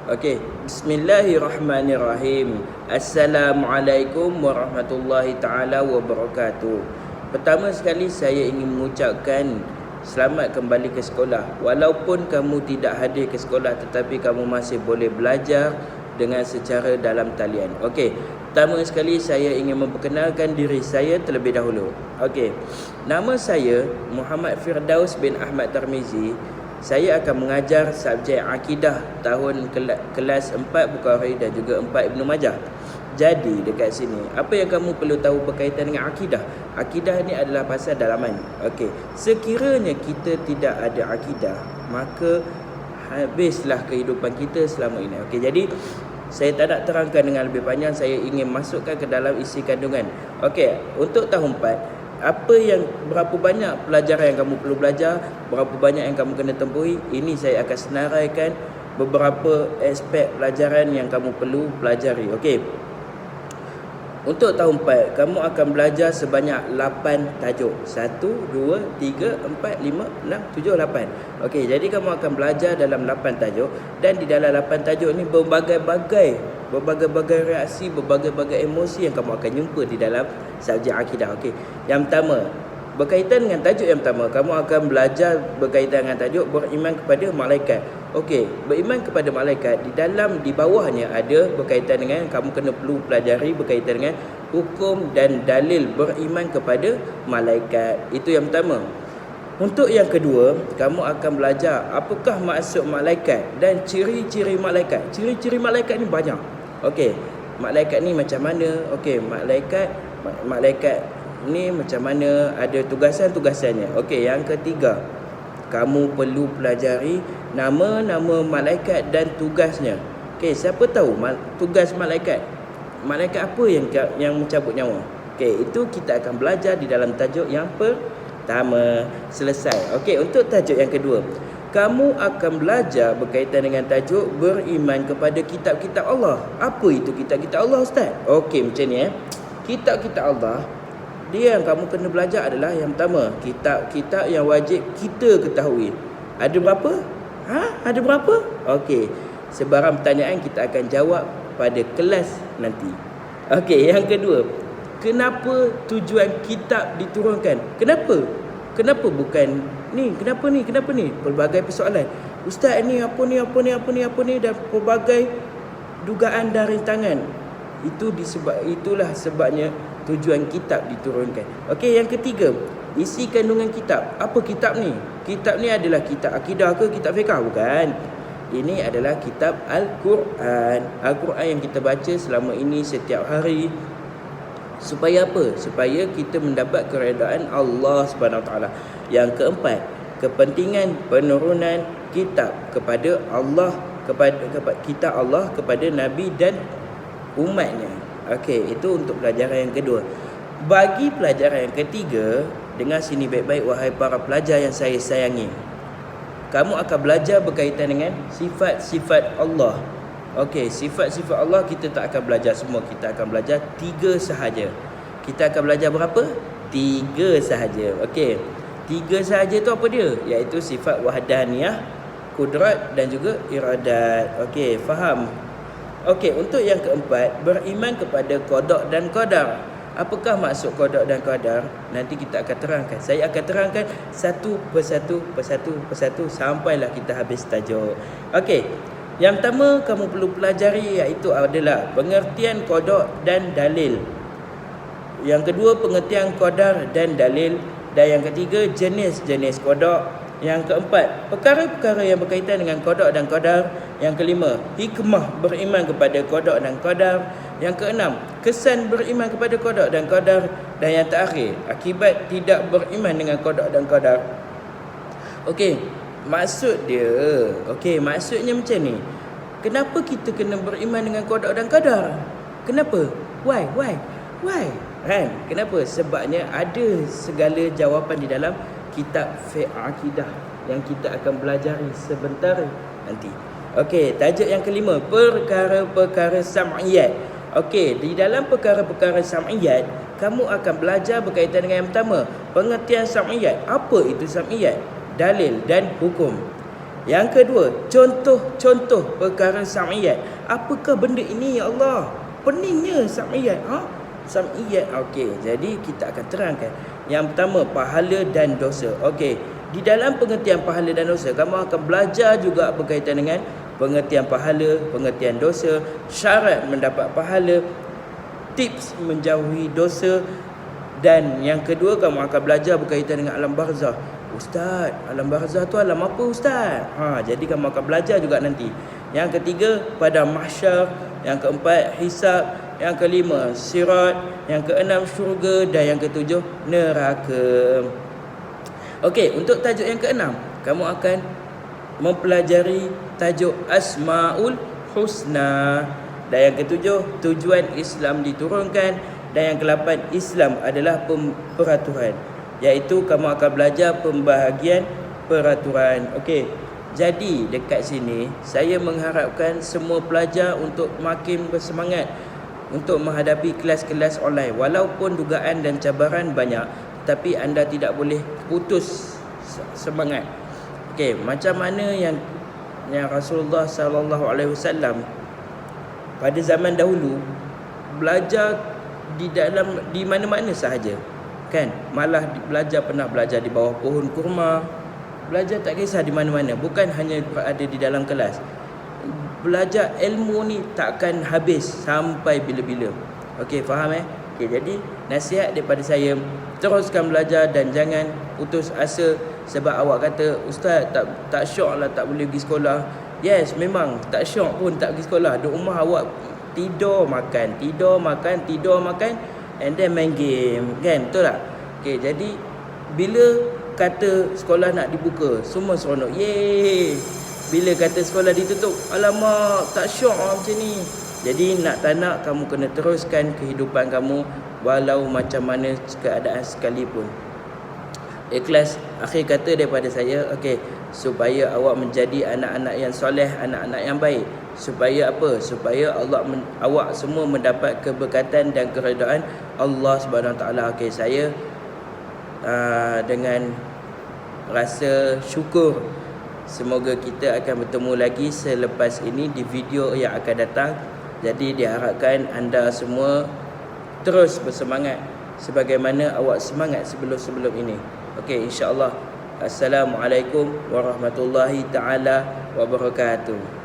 Okey, bismillahirrahmanirrahim. Assalamualaikum warahmatullahi taala wabarakatuh. Pertama sekali saya ingin mengucapkan selamat kembali ke sekolah. Walaupun kamu tidak hadir ke sekolah tetapi kamu masih boleh belajar dengan secara dalam talian. Okey, pertama sekali saya ingin memperkenalkan diri saya terlebih dahulu. Okey, nama saya Muhammad Firdaus bin Ahmad Tarmizi. Saya akan mengajar subjek akidah tahun kelas 4 Bukhari dan juga 4 Ibnu Majah. Jadi dekat sini, apa yang kamu perlu tahu berkaitan dengan akidah? Akidah ni adalah pasal dalaman. Okey, sekiranya kita tidak ada akidah, maka habislah kehidupan kita selama ini. Okey, jadi saya tak nak terangkan dengan lebih panjang, saya ingin masukkan ke dalam isi kandungan. Okey, untuk tahun 4, berapa banyak pelajaran yang kamu perlu belajar, berapa banyak yang kamu kena tempuhi, ini saya akan senaraikan beberapa aspek pelajaran yang kamu perlu pelajari. Okey, untuk tahun 4 kamu akan belajar sebanyak 8 tajuk. 1, 2, 3, 4, 5, 6, 7, 8. Okey, jadi kamu akan belajar dalam 8 tajuk. Dan di dalam 8 tajuk ni berbagai-bagai reaksi, berbagai-bagai emosi yang kamu akan jumpa di dalam subjek akidah. Okey, yang pertama, berkaitan dengan tajuk yang pertama, kamu akan belajar berkaitan dengan tajuk beriman kepada malaikat. Okey, beriman kepada malaikat, di bawahnya ada berkaitan dengan kamu kena perlu pelajari berkaitan dengan hukum dan dalil beriman kepada malaikat. Itu yang pertama. Untuk yang kedua, kamu akan belajar apakah maksud malaikat dan ciri-ciri malaikat. Ciri-ciri malaikat ni banyak. Okey, malaikat ni macam mana? Okey, malaikat ni macam mana, ada tugasan-tugasannya. Okey, yang ketiga, kamu perlu pelajari nama-nama malaikat dan tugasnya. Okey, siapa tahu tugas malaikat? Malaikat apa yang mencabut nyawa? Okey, itu kita akan belajar di dalam tajuk yang pertama. Selesai. Okey, untuk tajuk yang kedua, kamu akan belajar berkaitan dengan tajuk beriman kepada kitab-kitab Allah. Apa itu kitab-kitab Allah, Ustaz? Okey, macam ni kitab-kitab Allah, dia yang kamu kena belajar adalah yang pertama, kitab-kitab yang wajib kita ketahui. Ada berapa? Ada berapa? Okey, sebarang pertanyaan kita akan jawab pada kelas nanti. Okey, yang kedua, kenapa tujuan kitab diturunkan? Kenapa bukan ni? Kenapa ni? Pelbagai persoalan. Ustaz, ni apa ni dan pelbagai dugaan dan rintangan. Itulah sebabnya tujuan kitab diturunkan. Okey, yang ketiga, isi kandungan kitab. Apa kitab ni? Kitab ni adalah kitab akidah ke kitab fiqh? Bukan. Ini adalah kitab Al-Quran. Al-Quran yang kita baca selama ini setiap hari. Supaya apa? Supaya kita mendapat keredaan Allah Subhanahu Wa Taala. Yang keempat, kepentingan penurunan kitab kepada Allah, kitab Allah kepada Nabi dan umatnya. Okey, itu untuk pelajaran yang kedua. Bagi pelajaran yang ketiga, dengar sini baik-baik wahai para pelajar yang saya sayangi. Kamu akan belajar berkaitan dengan sifat-sifat Allah. Okey, sifat-sifat Allah kita tak akan belajar semua, kita akan belajar 3 sahaja. Kita akan belajar berapa? 3 sahaja. Okey, 3 sahaja tu apa dia? Iaitu sifat wahdaniyah, kudrat dan juga iradat. Okey, faham? Okey, untuk yang keempat, beriman kepada qada dan qadar. Apakah maksud qada dan qadar? Nanti kita akan terangkan. Saya akan terangkan satu persatu sampailah kita habis tajuk. Okey, yang pertama kamu perlu pelajari iaitu adalah pengertian qada dan dalil. Yang kedua, pengertian qadar dan dalil. Dan yang ketiga, jenis-jenis qada. Yang keempat, perkara-perkara yang berkaitan dengan qada dan qadar. Yang kelima, hikmah beriman kepada qada dan qadar. Yang keenam, kesan beriman kepada qada dan qadar. Dan yang terakhir, akibat tidak beriman dengan qada dan qadar. Okey, maksudnya macam ni. Kenapa kita kena beriman dengan qada dan qadar? Kenapa? Why? Kan? Kenapa? Sebabnya ada segala jawapan di dalam kitab fiqh akidah yang kita akan belajar sebentar nanti. Okey, tajuk yang kelima, perkara-perkara sam'iyat. Okey, di dalam perkara-perkara sam'iyat, kamu akan belajar berkaitan dengan yang pertama, pengertian sam'iyat. Apa itu sam'iyat? Dalil dan hukum. Yang kedua, contoh perkara sam'iyat. Apakah benda ini ya Allah? Peningnya sam'iyat. Sam'iyat. Okey, jadi kita akan terangkan. Yang pertama, pahala dan dosa. Okey, di dalam pengertian pahala dan dosa, kamu akan belajar juga berkaitan dengan pengertian pahala, pengertian dosa, syarat mendapat pahala, tips menjauhi dosa. Dan yang kedua, kamu akan belajar berkaitan dengan alam barzah. Ustaz, alam barzah tu alam apa Ustaz? Jadi kamu akan belajar juga nanti. Yang ketiga, pada mahsyar. Yang keempat, hisab. Yang kelima, sirat. Yang keenam, syurga. Dan yang ketujuh, neraka. Okey, untuk tajuk yang keenam, kamu akan mempelajari tajuk Asmaul Husna. Dan yang ketujuh, tujuan Islam diturunkan. Dan yang ke-8, Islam adalah peraturan, iaitu kamu akan belajar pembahagian peraturan. Okey, jadi dekat sini saya mengharapkan semua pelajar untuk makin bersemangat untuk menghadapi kelas-kelas online. Walaupun dugaan dan cabaran banyak, tapi anda tidak boleh putus semangat. Okey, macam mana yang Rasulullah SAW pada zaman dahulu belajar di mana-mana sahaja, kan? Malah pernah belajar di bawah pohon kurma. Belajar tak kisah di mana-mana, bukan hanya berada di dalam kelas. Belajar ilmu ni takkan habis sampai bila-bila. Okey, faham Okey, jadi nasihat daripada saya, teruskan belajar dan jangan putus asa. Sebab awak kata, Ustaz, tak syok lah tak boleh pergi sekolah. Yes, memang tak syok pun tak pergi sekolah. Di rumah awak tidur makan, and then main game, kan? Betul tak? Okey, jadi bila kata sekolah nak dibuka, semua seronok. Yeay. Bila kata sekolah ditutup, alamak, tak syok macam ni. Jadi nak tak nak, kamu kena teruskan kehidupan kamu walau macam mana keadaan sekalipun. Ikhlas, akhir kata daripada saya, okey, supaya awak menjadi anak-anak yang soleh, anak-anak yang baik. Supaya apa? Supaya awak semua mendapat keberkatan dan keredaan Allah Subhanahu Wa Taala. Okey, saya dengan rasa syukur, semoga kita akan bertemu lagi selepas ini di video yang akan datang. Jadi diharapkan anda semua terus bersemangat sebagaimana awak semangat sebelum-sebelum ini. Okey, insya-Allah. Assalamualaikum warahmatullahi taala wabarakatuh.